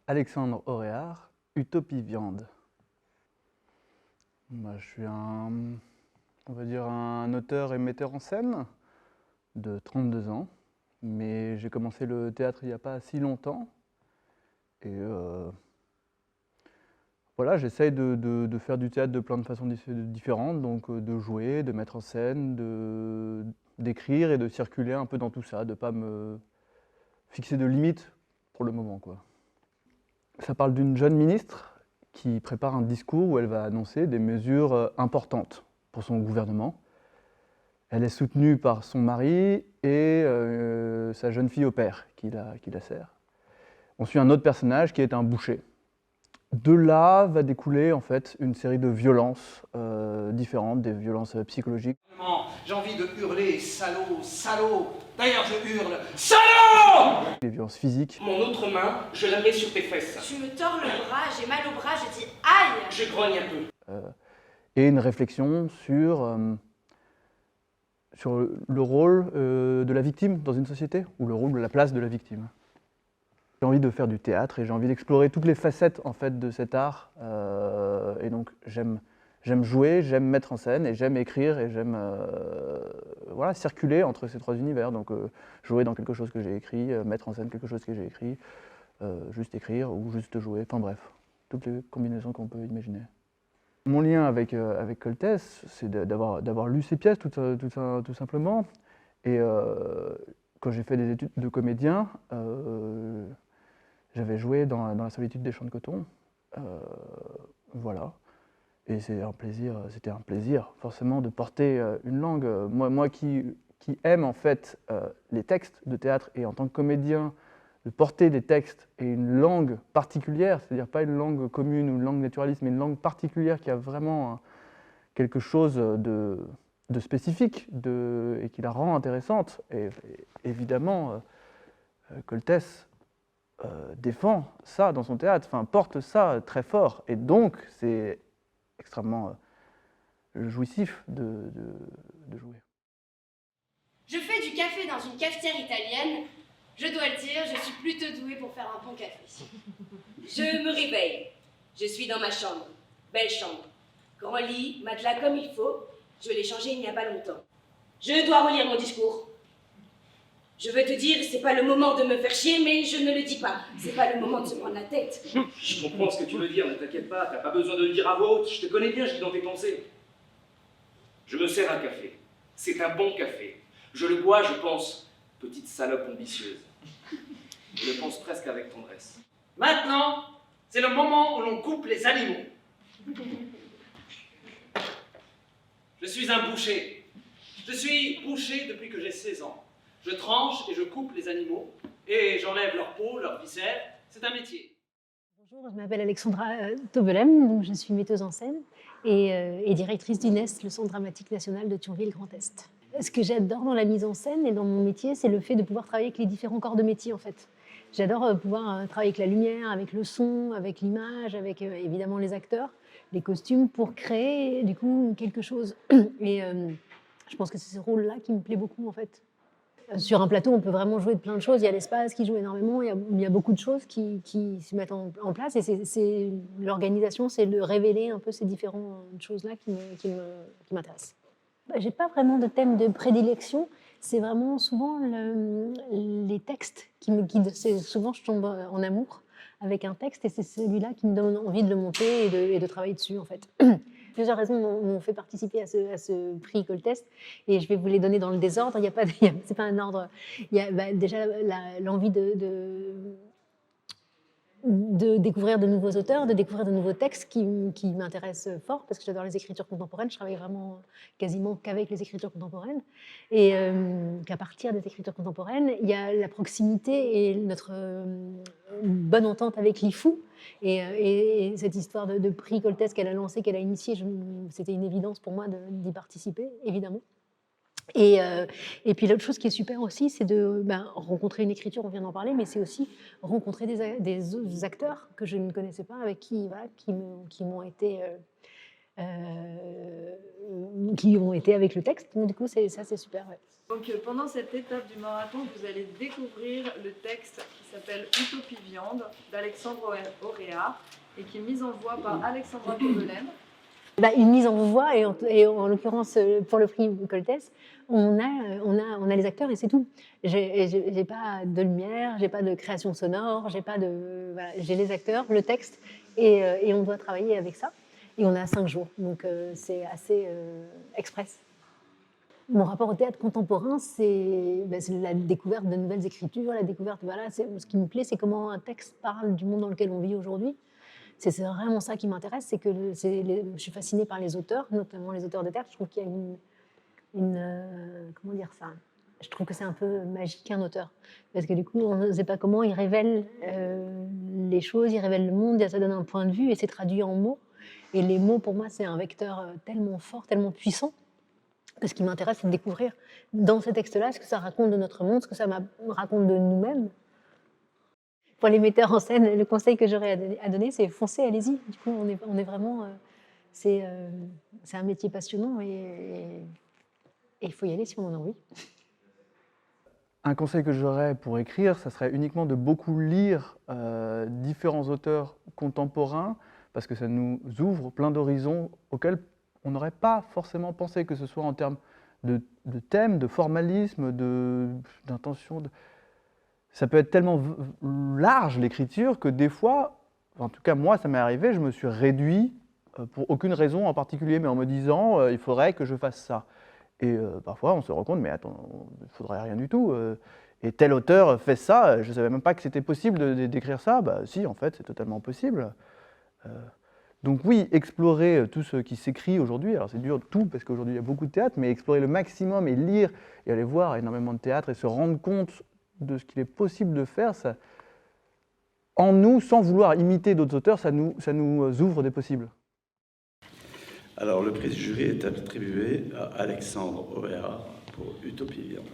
Alexandre Auréard, Utopie Viande. Je suis on va dire un auteur et metteur en scène de 32 ans, mais j'ai commencé le théâtre il n'y a pas si longtemps. Et voilà, j'essaye de faire du théâtre de plein de façons différentes, donc de jouer, de mettre en scène, d'écrire et de circuler un peu dans tout ça, de ne pas me fixer de limites pour le moment, quoi. Ça parle d'une jeune ministre qui prépare un discours où elle va annoncer des mesures importantes pour son gouvernement. Elle est soutenue par son mari et sa jeune fille au père qui la sert. On suit un autre personnage qui est un boucher. De là va découler en fait une série de violences différentes, des violences psychologiques. J'ai envie de hurler, salaud, salaud. D'ailleurs, je hurle, salaud! Des violences physiques. Mon autre main, je la mets sur tes fesses. Tu me tords le bras, j'ai mal au bras, je dis aïe! Je grogne un peu. Et une réflexion sur le rôle de la victime dans une société, ou le rôle de la place de la victime. J'ai envie de faire du théâtre et j'ai envie d'explorer toutes les facettes en fait, de cet art. Et donc j'aime jouer, j'aime mettre en scène et j'aime écrire et j'aime voilà, circuler entre ces trois univers. Donc jouer dans quelque chose que j'ai écrit, mettre en scène quelque chose que j'ai écrit, juste écrire ou juste jouer, enfin bref, toutes les combinaisons qu'on peut imaginer. Mon lien avec Coltès, c'est d'avoir lu ses pièces tout simplement. Et quand j'ai fait des études de comédien, j'avais joué dans La solitude des champs de coton. Voilà. Et c'était un plaisir forcément de porter une langue. Moi qui aime en fait les textes de théâtre et en tant que comédien, de porter des textes et une langue particulière, c'est-à-dire pas une langue commune ou une langue naturaliste, mais une langue particulière qui a vraiment quelque chose de spécifique et qui la rend intéressante. Et évidemment, Coltès défend ça dans son théâtre, porte ça très fort. Et donc, c'est extrêmement jouissif de jouer. Je fais du café dans une cafetière italienne. Je dois le dire, je suis plutôt douée pour faire un bon café. Je me réveille. Je suis dans ma chambre. Belle chambre. Grand lit, matelas comme il faut. Je l'ai changé il n'y a pas longtemps. Je dois relire mon discours. Je veux te dire, c'est pas le moment de me faire chier, mais je ne le dis pas. C'est pas le moment de se prendre la tête. Je comprends ce que tu veux dire, ne t'inquiète pas, t'as pas besoin de le dire à voix haute, je te connais bien, je lis dans tes pensées. Je me sers un café. C'est un bon café. Je le bois, je pense, petite salope ambitieuse. Je le pense presque avec tendresse. Maintenant, c'est le moment où l'on coupe les animaux. Je suis un boucher. Je suis boucher depuis que j'ai 16 ans. Je tranche et je coupe les animaux et j'enlève leur peau, leurs viscères. C'est un métier. Bonjour, je m'appelle Alexandra Tobelem, donc je suis metteuse en scène et directrice du NEST, le Centre dramatique national de Thionville Grand Est. Ce que j'adore dans la mise en scène et dans mon métier, c'est le fait de pouvoir travailler avec les différents corps de métier en fait. J'adore pouvoir travailler avec la lumière, avec le son, avec l'image, avec évidemment les acteurs, les costumes, pour créer du coup quelque chose. Et je pense que c'est ce rôle-là qui me plaît beaucoup en fait. Sur un plateau, on peut vraiment jouer de plein de choses. Il y a l'espace qui joue énormément, il y a beaucoup de choses qui se mettent en place. Et l'organisation, c'est de révéler un peu ces différentes choses-là qui m'intéressent. J'ai pas vraiment de thème de prédilection. C'est vraiment souvent les textes qui me guident. Souvent, je tombe en amour avec un texte et c'est celui-là qui me donne envie de le monter et de travailler dessus, en fait. Plusieurs raisons m'ont fait participer à ce prix Coltès et je vais vous les donner dans le désordre. C'est pas un ordre. Il y a déjà l'envie de découvrir de nouveaux auteurs, de découvrir de nouveaux textes qui m'intéressent fort parce que j'adore les écritures contemporaines. Je travaille vraiment quasiment qu'avec les écritures contemporaines et qu'à partir des écritures contemporaines, il y a la proximité et notre bonne entente avec l'IFU et cette histoire de prix Coltès qu'elle a lancé, qu'elle a initié, c'était une évidence pour moi d'y participer, évidemment. Et puis l'autre chose qui est super aussi, c'est de rencontrer une écriture, on vient d'en parler, mais c'est aussi rencontrer des acteurs que je ne connaissais pas, avec qui m'ont été qui ont été avec le texte. Donc, du coup, ça, c'est super. Ouais. Donc pendant cette étape du marathon, vous allez découvrir le texte qui s'appelle Utopie Viande d'Alexandre Auréa et qui est mis en voix par Alexandra Tobelem. Une mise en voix, et en l'occurrence, pour le prix Coltès, on a les acteurs et c'est tout. J'ai pas de lumière, j'ai pas de création sonore, j'ai les acteurs, le texte, et on doit travailler avec ça. Et on a 5 jours, donc c'est assez express. Mon rapport au théâtre contemporain, c'est la découverte de nouvelles écritures, la découverte, ce qui me plaît, c'est comment un texte parle du monde dans lequel on vit aujourd'hui. C'est vraiment ça qui m'intéresse, c'est que je suis fascinée par les auteurs, notamment les auteurs de théâtre. Je trouve qu'il y a comment dire ça ? Je trouve que c'est un peu magique, un auteur. Parce que du coup, on ne sait pas comment il révèle les choses, il révèle le monde, ça donne un point de vue et c'est traduit en mots. Et les mots, pour moi, c'est un vecteur tellement fort, tellement puissant, que ce qui m'intéresse, c'est de découvrir dans ces textes-là ce que ça raconte de notre monde, ce que ça raconte de nous-mêmes. Pour les metteurs en scène, le conseil que j'aurais à donner, c'est foncez, allez-y. Du coup, on est vraiment... c'est un métier passionnant et il faut y aller si on en a envie. Un conseil que j'aurais pour écrire, ça serait uniquement de beaucoup lire différents auteurs contemporains, parce que ça nous ouvre plein d'horizons auxquels on n'aurait pas forcément pensé, que ce soit en termes de thèmes, de formalisme, d'intention. Ça peut être tellement large, l'écriture, que des fois, en tout cas moi ça m'est arrivé, je me suis réduit pour aucune raison en particulier, mais en me disant il faudrait que je fasse ça. Et parfois on se rend compte, mais attends, il ne faudrait rien du tout. Et tel auteur fait ça, je ne savais même pas que c'était possible d'écrire ça. Bah si, en fait, c'est totalement possible. Donc oui, explorer tout ce qui s'écrit aujourd'hui, alors c'est dur tout, parce qu'aujourd'hui il y a beaucoup de théâtre, mais explorer le maximum et lire et aller voir énormément de théâtre et se rendre compte de ce qu'il est possible de faire, ça, en nous, sans vouloir imiter d'autres auteurs, ça nous ouvre des possibles. Alors le prix du jury est attribué à Alexandre Auréa pour Utopie Viande.